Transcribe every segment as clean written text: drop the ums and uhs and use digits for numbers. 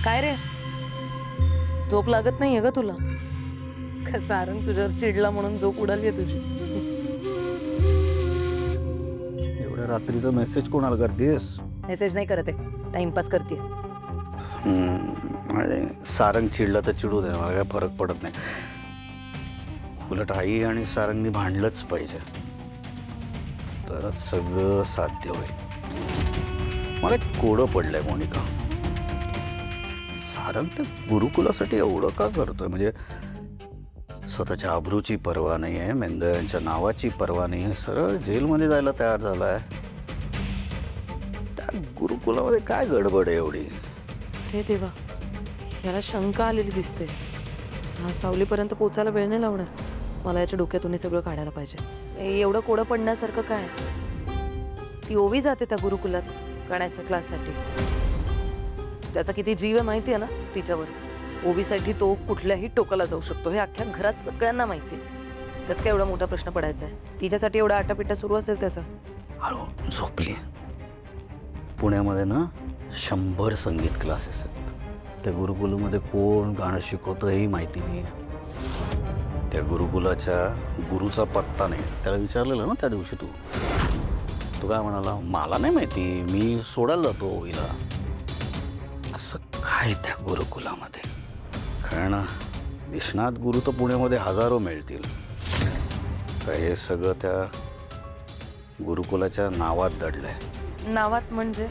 काय रे, झोप लागत नाहीये ग तुला? का सारंग तुझ्यावर चिडला म्हणून झोप उडालीये तुझी? एवढ्या रात्रीचा मेसेज कोणाला करतेस? मेसेज नाही करत आहे, टाइमपास करते. सारंग चिडलं तर चिडू दे, मला काय फरक पडत नाही. उलट आई आणि सारंगनी भांडलंच पाहिजे, तरच सगळं साध्य होईल. मला एक कोडं पडलंय मोनिका. सारंग तर गुरुकुलासाठी एवढं का करतोय? म्हणजे स्वतःच्या आबरूची पर्वा नाही आहे, मेंदळ्यांच्या नावाची पर्वा नाही आहे, सरळ जेलमध्ये जायला तयार झालाय. त्या गुरुकुलामध्ये काय गडबड आहे एवढी? हे देवा, याला शंका आलेली दिसते. हा सावलीपर्यंत पोचायला वेळ नाही लावणार. मला याच्या डोक्यातून हे सगळं काढायला पाहिजे. एवढं कोडं पडण्यासारखं काय? ती ओवी जाते त्या गुरुकुलात गाण्याच्या क्लाससाठी. त्याचा किती जीव आहे माहिती आहे ना तिच्यावर. ओवीसाठी तो कुठल्याही टोकाला जाऊ शकतो, हे अख्ख्या घरात सगळ्यांना माहिती आहे. त्यात काय एवढा मोठा प्रश्न पडायचा आहे? तिच्यासाठी एवढा आटापिटा सुरू असेल त्याचा. हळू झोपली. पुण्यामध्ये ना 100 संगीत क्लासेस आहेत. त्या गुरुकुलामध्ये कोण गाणं शिकवतं हेही माहिती नाही आहे. त्या गुरुकुलाच्या गुरुचा पत्ता नाही. त्याला विचारलेलं ना त्या दिवशी तू काय म्हणाला? मला नाही माहिती, मी सोडायला जातो ओवीला. असं काय त्या गुरुकुलामध्ये? कारण निष्णात गुरु तर पुण्यामध्ये हजारो मिळतील. काय हे सगळं त्या गुरुकुलाच्या नावात दडलंय. नावात म्हणजे?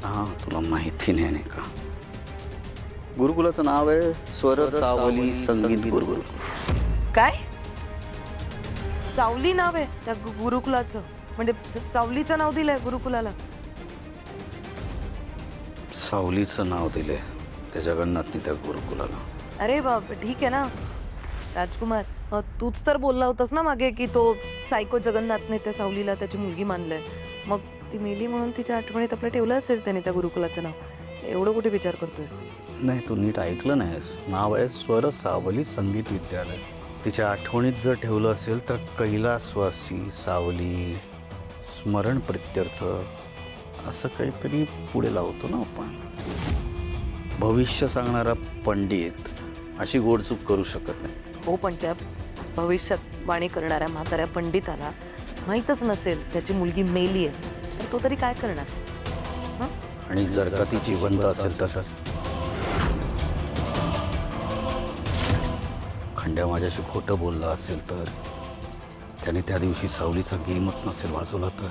हां, तुला माहिती नाही का? गुरुकुलाचं नाव आहे स्वर सावली संगीत गुरुकुल. काय? सावली नाव आहे त्या गुरुकुलाचं? म्हणजे सावलीचं नाव दिलंय गुरुकुलाला? सावलीचं नाव दिले त्या जगन्नाथनी त्या गुरुकुलाला. अरे बाप, ठीक आहे ना राजकुमार. तूच तर बोलला होतास ना मागे की तो सायको जगन्नाथने त्या सावलीला त्याची मुलगी मानलंय. मग ती मेली म्हणून तिच्या आठवणीत आपलं ठेवलं असेल त्याने त्या गुरुकुलाचं नाव. एवढं कुठे विचार करतोयस? नाही, तू नीट ऐकलं नाहीस. नाव आहे स्वर सावली संगीत विद्यालय. तिच्या आठवणीत जर ठेवलं असेल तर कैलासवासी सावली स्मरण प्रित्यर्थ असं काहीतरी पुढे लावतो ना आपण. भविष्य सांगणारा पंडित अशी गोडचूक करू शकत नाही. हो, पण त्या भविष्यात वाणी करणाऱ्या म्हाताऱ्या पंडिताला माहीतच नसेल त्याची मुलगी मेली आहे, तर तो तरी काय करणार? आणि जर का ती जिवंत असेल तर खंड्या माझ्याशी खोटं बोलला असेल तर, त्याने त्या दिवशी सावलीचा गेमच नसेल वाजवला तर,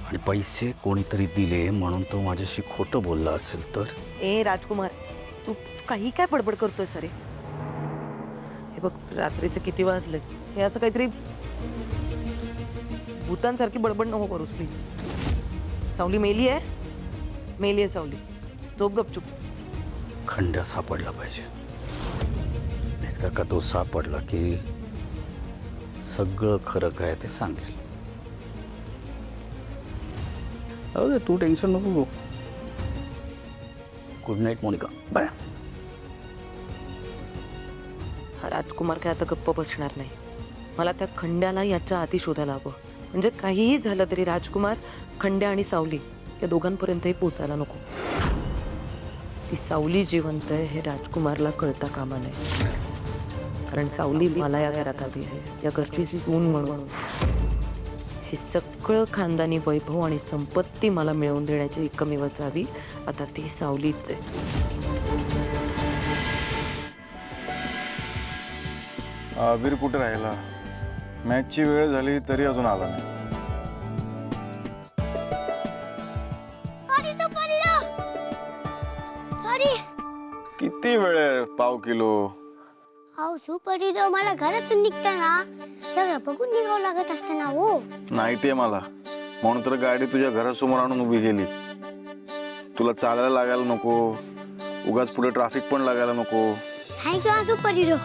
आणि पैसे कोणीतरी दिले म्हणून तो माझ्याशी खोटं बोलला असेल तर. ए राजकुमार, तू काही काय बडबड करतोय सरे? हे बघ, रात्रीचे किती वाजले, हे असं काहीतरी भूतांसारखी बडबड नको करूस प्लीज. सावली मेली आहे, मेली आहे सावली. झोप गपचूप. खंड्या सापडला पाहिजे. एकदा का तो सापडला की सगळं खरं काय ते सांगेल. अरे तू टेन्शन नको घेऊ. Good night Monica. बाय. हा राजकुमार काय आता गप्प बसणार नाही. मला त्या खंड्याला याच्या आधी शोधायला हवं. म्हणजे काहीही झालं तरी राजकुमार, खंड्या आणि सावली या दोघांपर्यंतही पोचायला नको. ती सावली जिवंत आहे हे राजकुमारला कळता कामा नये. कारण सावली मला या घरात हवी आहे, या घरची सून म्हणून. हे सगळं खानदानी वैभव आणि संपत्ती मला मिळवून देण्याची एकमेव चावी आता ती सावलीच आहे. आबिर कुठे राहिला? मॅचची वेळ झाली तरी अजून आला नाही. किती वेळ आहे? पाव किलो. अहो सुपर हिरो, मला घरातून निघताना सगळं बघून निघावं लागत असतं ना हो. नाही ते मला म्हणून तर गाडी तुझ्या घरासमोर आणून उभी केली. तुला चालायला लागायला नको, उगाच पुढे ट्रॅफिक पण लागायला नको. थँक्यू हा सुपर हिरो.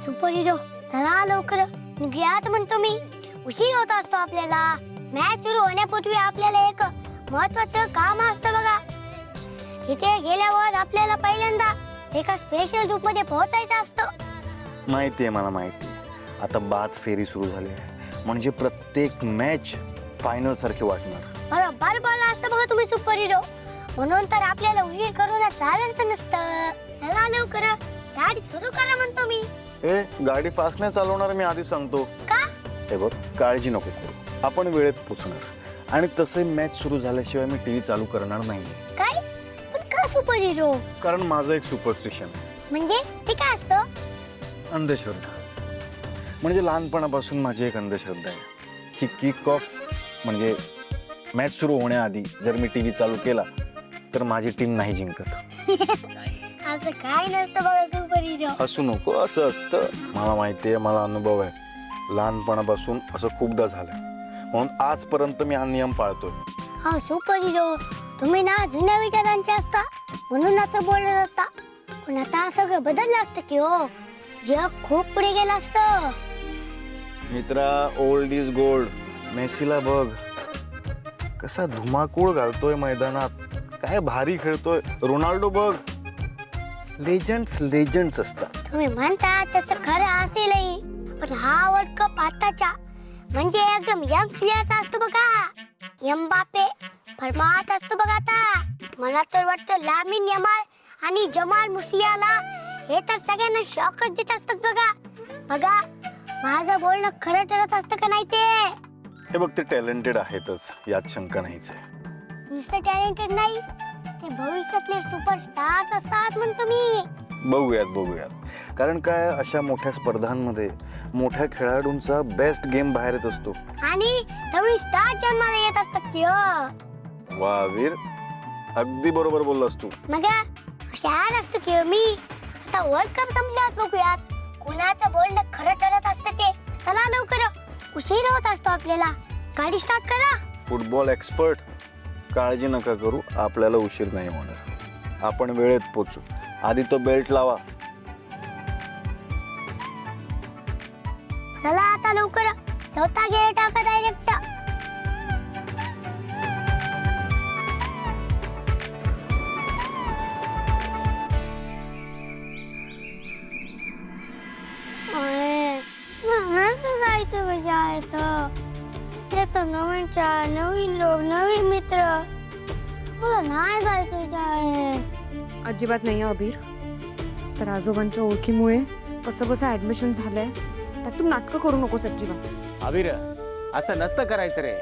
सुपर हिरो चला लवकर निघूयात म्हणतो मी. उशीर होत असतो आपल्याला. मॅच सुरू होण्यापूर्वी आपल्याला एक महत्वाचं काम असतं बघा. इथे गेल्यावर आपल्याला पहिल्यांदा एका स्पेशल ग्रुप मध्ये पोहोचायचं असतं. माहिती आहे मला, माहिती आहे. आता बाद फेरी सुरू झाली आहे म्हणजे प्रत्येक मॅच फायनल सारखी वाटणार. बरोबर बोलला असतं बघा तुम्ही सुपर हिरो. म्हणून तर आपल्याला उशीर करून चालत नसतं. चला लवकर गाडी सुरू करा म्हणतो मी. ए गाडी फास्ट नाही चालवणार मी आधी सांगतो. का? हे बघ काळजी नको करू, आपण वेळेत पोचणार. आणि तसे मॅच सुरू झाल्याशिवाय मी टीव्ही चालू करणार नाही. काय? पण का सुपर हिरो? कारण माझं एक सुपरस्टिशन आहे. म्हणजे ते काय असतं? अंधश्रद्धा. म्हणजे लहानपणापासून माझी एक अंधश्रद्धा आहे की किक ऑफ म्हणजे मॅच सुरू होण्याआधी जर मी टीव्ही चालू केला तर माझी टीम नाही जिंकत. असं काय नसतं बघा सुपर हिरो. असू नको, असं असतं. मला माहिती आहे, मला अनुभव आहे. लहानपणापासून असं खूपदा झालं, म्हणून आजपर्यंत मी हा नियम पाळतोय. हा सुपर हिरो, तुम्ही ना जुन्या विचारांचे असता म्हणून असं बोलत असता. पण आता सगळं बदललं असतं की हो, जग खूप पुढे गेलं असतं. मित्रा, ओल्ड इज गोल्ड. मेसीला बघ कसा धुमाकूळ घालतोय मैदानात, काय भारी खेळतोय. रोनाल्डो बघ, लेजंड्स असतात. तुम्ही म्हणता तसं खरं असेलही, पण हा वर्ल्ड कप आताच्या म्हणजे एकदम यंग प्लेयरचा असतो बघा. एम्बापे फरमात असतो बघा. आता मला तर वाटतं लामिन यमाल आणि जमाल मुसियाला हे तर सगळ्यांना शॉकच देत असतात बघा. बघा माझं बोलणं खरं ठरत असतं का नाही ते. हे बघ, ते टॅलेंटेड आहेतच, यात शंका नाहीच आहे. नुसतं टॅलेंटेड नाही, ते भविष्यातले सुपरस्टार्स असतात म्हणतो मी. बघूयात. कारण काय, अशा मोठ्या स्पर्धांमध्ये मोठ्या खेळाडूंचा बेस्ट गेम बाहेर येत असतो. आणि नवीन स्टार जन्माला येत असतात की हो. वा वीर, अगदी बरोबर बोललास तू. मग हुशार असतो की हो मी. आता वर्ल्ड कप संपल्यावर बघूयात कुणाचं बोलणं खरं ठरत असतं ते. चला लवकर, उशीर होत असतो आपल्याला. गाडी स्टार्ट करा. फुटबॉल एक्सपर्ट, काळजी नका करू, आपल्याला उशीर नाही होणार. आपण वेळेत पोचू. आधी तो बेल्ट लावा. चला आता लवकर, चौथा गेअर टाका डायरेक्ट. मस्त जायचं बजायचं. ते तर नवीन शाळा, नवीन लोक, नवीन मित्र. मला नाही जायचं शाळेत. अजिबात नाही अबीर. तर आजोबांच्या ओळखीमुळे कसं कसं ऍडमिशन झालंय, त्यातून नाटकं करू नकोस अजिबात. अबीर, असं नसतं करायचं रे.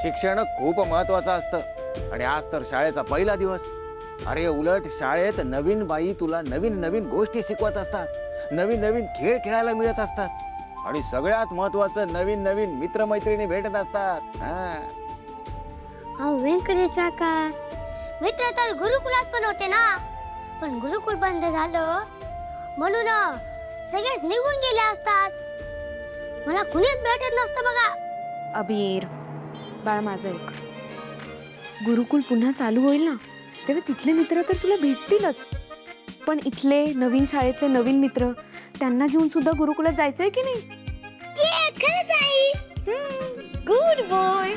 शिक्षण खूप महत्वाचं असतं. आणि आज तर शाळेचा पहिला दिवस. अरे उलट शाळेत नवीन बाई तुला नवीन नवीन गोष्टी शिकवत असतात, नवीन नवीन खेळ खेळायला मिळत असतात, आणि सगळ्यात महत्वाचं नवीन नवीन मित्रमैत्रिणी भेटत असतात. अहो व्यंकटेश काका, मित्र तर गुरुकुलात पण होते ना. पण गुरुकुल बंद झालं म्हणून सगळेच निघून गेले असतात. मला कुणीच भेटत नसतं बघा. अबीर बाळ माझं एक, गुरुकुल पुन्हा चालू होईल ना, तेव्हा तिथले मित्र तर तुला भेटतीलच. पण इथले नवीन शाळेतले नवीन मित्र, त्यांना घेऊन सुद्धा गुरुकुलात जायचंय की नाही? ते खरंच आहे. Good boy.